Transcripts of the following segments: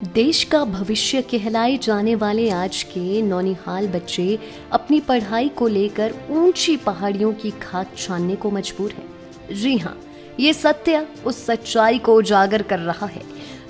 देश का भविष्य कहलाए जाने वाले आज के नौनिहाल बच्चे अपनी पढ़ाई को लेकर ऊंची पहाड़ियों की खाक छानने को मजबूर हैं। जी हाँ, ये सत्य उस सच्चाई को उजागर कर रहा है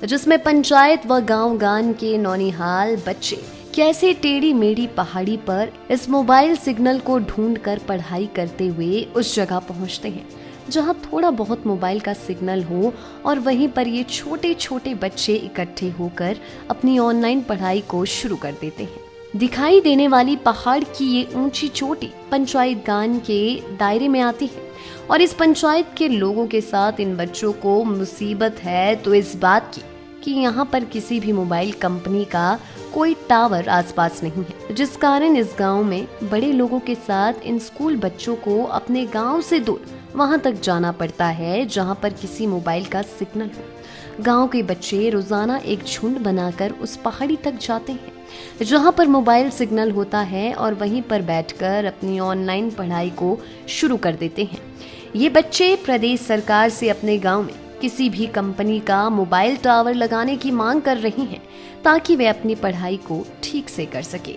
जिसमें पंचायत व गांव गान के नौनिहाल बच्चे कैसे टेढ़ी मेढ़ी पहाड़ी पर इस मोबाइल सिग्नल को ढूंढकर पढ़ाई करते हुए उस जगह पहुंचते हैं जहां थोड़ा बहुत मोबाइल का सिग्नल हो और वहीं पर ये छोटे छोटे बच्चे इकट्ठे होकर अपनी ऑनलाइन पढ़ाई को शुरू कर देते हैं। दिखाई देने वाली पहाड़ की ये ऊंची चोटी पंचायत गान के दायरे में आती है और इस पंचायत के लोगों के साथ इन बच्चों को मुसीबत है तो इस बात की कि यहाँ पर किसी भी मोबाइल कंपनी का कोई टावर आसपास नहीं है, जिस कारण इस गांव में बड़े लोगों के साथ इन स्कूल बच्चों को अपने गांव से दूर वहां तक जाना पड़ता है जहां पर किसी मोबाइल का सिग्नल हो। गांव के बच्चे रोजाना एक झुंड बनाकर उस पहाड़ी तक जाते हैं जहां पर मोबाइल सिग्नल होता है और वहीं पर बैठकर अपनी ऑनलाइन पढ़ाई को शुरू कर देते हैं। ये बच्चे प्रदेश सरकार से अपने गांव में किसी भी कंपनी का मोबाइल टावर लगाने की मांग कर रही हैं ताकि वे अपनी पढ़ाई को ठीक से कर सके।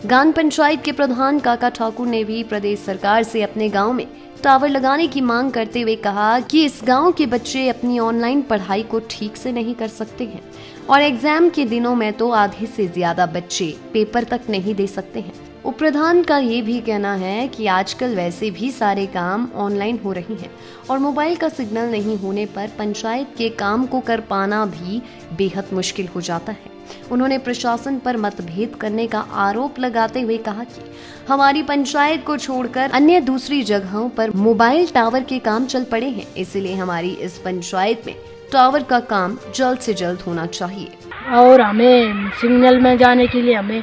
गान पंचायत के प्रधान काका ठाकुर ने भी प्रदेश सरकार से अपने गांव में टावर लगाने की मांग करते हुए कहा कि इस गांव के बच्चे अपनी ऑनलाइन पढ़ाई को ठीक से नहीं कर सकते हैं और एग्जाम के दिनों में तो आधे से ज्यादा बच्चे पेपर तक नहीं दे सकते हैं। उप प्रधान का ये भी कहना है कि आजकल वैसे भी सारे काम ऑनलाइन हो रही हैं और मोबाइल का सिग्नल नहीं होने पर पंचायत के काम को कर पाना भी बेहद मुश्किल हो जाता है। उन्होंने प्रशासन पर मतभेद करने का आरोप लगाते हुए कहा कि हमारी पंचायत को छोड़कर अन्य दूसरी जगहों पर मोबाइल टावर के काम चल पड़े हैं, इसलिए हमारी इस पंचायत में टावर का काम जल्द से जल्द होना चाहिए। और हमें सिग्नल में जाने के लिए हमें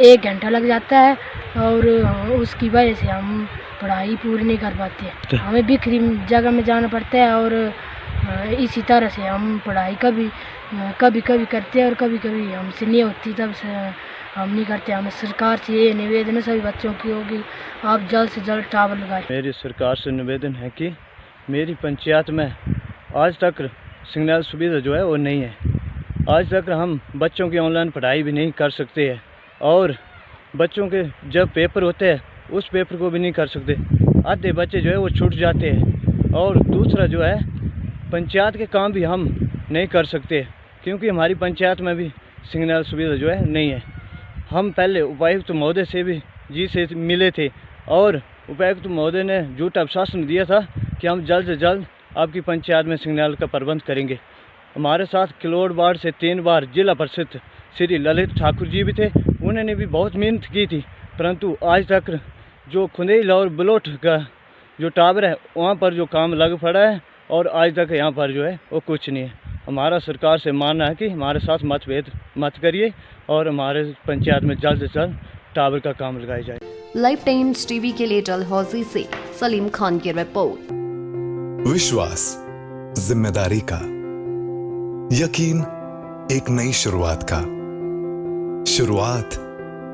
1 घंटा लग जाता है और उसकी वजह से हम पढ़ाई पूरी नहीं कर पाते हैं। हमें बिखरी जगह में जाना पड़ता है और इसी तरह से हम पढ़ाई कभी कभी करते हैं और कभी कभी हमसे नहीं होती, तब से हम नहीं करते। हमें सरकार से ये निवेदन है सभी बच्चों की होगी, आप जल्द से जल्द टावर लगाएं। मेरी सरकार से निवेदन है कि मेरी पंचायत में आज तक सिग्नल सुविधा जो है वो नहीं है। आज तक हम बच्चों की ऑनलाइन पढ़ाई भी नहीं कर सकते हैं और बच्चों के जब पेपर होते हैं उस पेपर को भी नहीं कर सकते। आधे बच्चे जो है वो छूट जाते हैं और दूसरा जो है पंचायत के काम भी हम नहीं कर सकते क्योंकि हमारी पंचायत में भी सिग्नल सुविधा जो है नहीं है। हम पहले उपायुक्त महोदय से भी से मिले थे और उपायुक्त महोदय ने झूठा आश्वासन दिया था कि हम जल्द से जल्द आपकी पंचायत में सिग्नल का प्रबंध करेंगे। हमारे साथ किलोड़ वार्ड से 3 बार जिला परिषद श्री ललित ठाकुर जी भी थे, उन्होंने भी बहुत मेहनत की थी, परंतु आज तक जो खुंदेल और बलोट का जो टावर है वहाँ पर जो काम लग पड़ा है और आज तक यहाँ पर जो है वो कुछ नहीं है। हमारा सरकार से मानना है कि हमारे साथ मतभेद मत करिए और हमारे पंचायत में जल्द से जल्द टावर का काम लगाया जाए। लाइव टाइम्स टीवी के लिए डलहौजी से सलीम खान की रिपोर्ट। विश्वास, जिम्मेदारी का, यकीन एक नई शुरुआत का, शुरुआत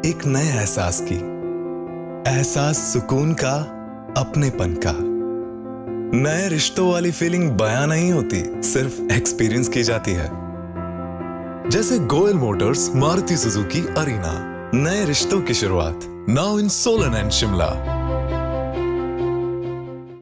एक नए एहसास की, एहसास सुकून का, अपनेपन का। नए रिश्तों वाली फीलिंग बयां नहीं होती, सिर्फ एक्सपीरियंस की जाती है। जैसे Goyal motors Maruti Suzuki Arena, नए रिश्तों की शुरुआत, now in Solan and Shimla.